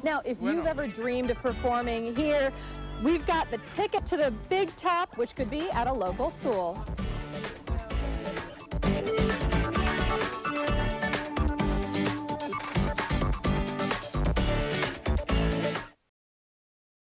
Now, if you've ever dreamed of performing here, we've got the ticket to the big top, which could be at a local school.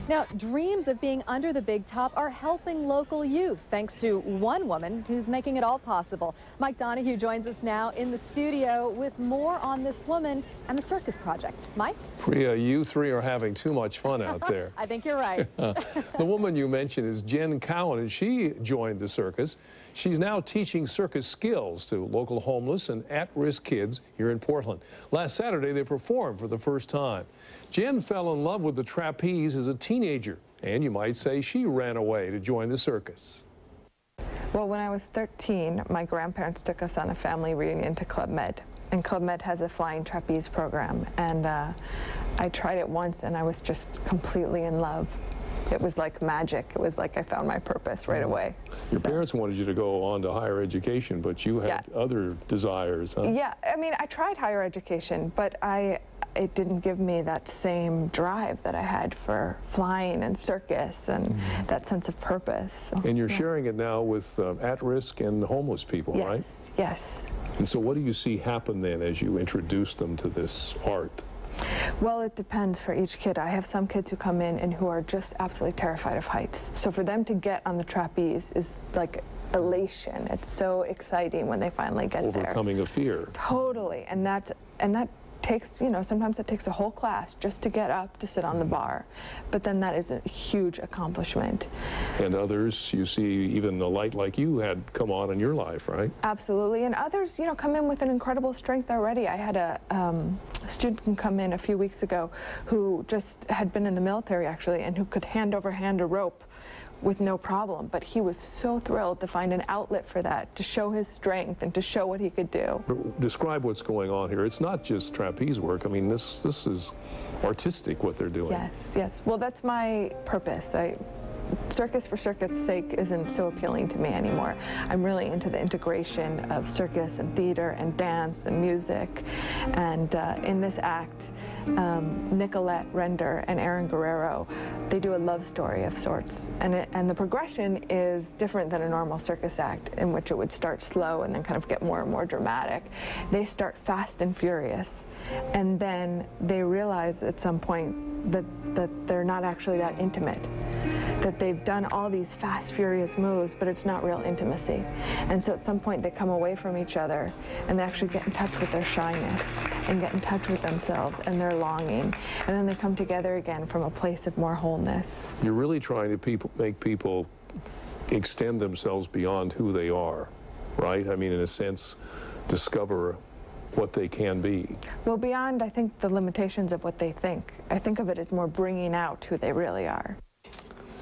Now, dreams of being under the big top are helping local youth, thanks to one woman who's making it all possible. Mike Donahue joins us now in the studio with more on this woman and the Circus Project. Mike? Priya, you three are having too much fun out there. I think you're right. The woman you mentioned is Jenn, and she joined the circus. She's now teaching circus skills to local homeless and at-risk kids here in Portland. Last Saturday, they performed for the first time. Jenn fell in love with the trapeze as a teenager, and you might say she ran away to join the circus. Well, when I was 13, my grandparents took us on a family reunion to Club Med. And Club Med has a flying trapeze program, and I tried it once and I was just completely in love. It was like magic. It was like I found my purpose right away. Your parents wanted you to go on to higher education, but you had other desires, huh? Yeah, I mean, I tried higher education, but it didn't give me that same drive that I had for flying and circus and that sense of purpose. And you're sharing it now with at-risk and homeless people, right? Yes, yes. And so what do you see happen then as you introduce them to this art? Well, it depends for each kid. I have some kids who come in and who are just absolutely terrified of heights. So for them to get on the trapeze is like elation. It's so exciting when they finally get there. Overcoming a fear. Totally, and that takes, you know, sometimes it takes a whole class just to get up to sit on the bar. But then that is a huge accomplishment. And others, you see even a light like you had come on in your life, right? Absolutely, and others, you know, come in with an incredible strength already. I had a student come in a few weeks ago who just had been in the military, actually, and who could hand over hand a rope with no problem, but he was so thrilled to find an outlet for that, to show his strength and to show what he could do. Describe what's going on here. It's not just trapeze work. I mean, this is artistic, what they're doing. Yes, yes. Well, that's my purpose. Circus for circus' sake isn't so appealing to me anymore. I'm really into the integration of circus and theater and dance and music. And in this act, Nicolette Render and Aaron Guerrero, they do a love story of sorts. And the progression is different than a normal circus act, in which it would start slow and then kind of get more and more dramatic. They start fast and furious. And then they realize at some point that they're not actually that intimate. That they've done all these fast, furious moves, but it's not real intimacy. And so at some point they come away from each other and they actually get in touch with their shyness and get in touch with themselves and their longing. And then they come together again from a place of more wholeness. You're really trying to make people extend themselves beyond who they are, right? I mean, in a sense, discover what they can be. Well, beyond, I think, the limitations of what they think. I think of it as more bringing out who they really are.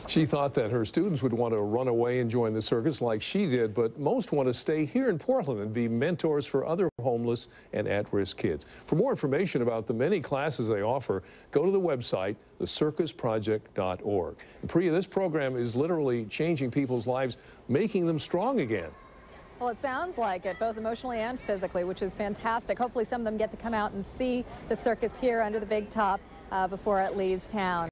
She thought that her students would want to run away and join the circus like she did, but most want to stay here in Portland and be mentors for other homeless and at-risk kids. For more information about the many classes they offer, go to the website, thecircusproject.org. And Priya, this program is literally changing people's lives, making them strong again. Well, it sounds like it, both emotionally and physically, which is fantastic. Hopefully some of them get to come out and see the circus here under the big top before it leaves town.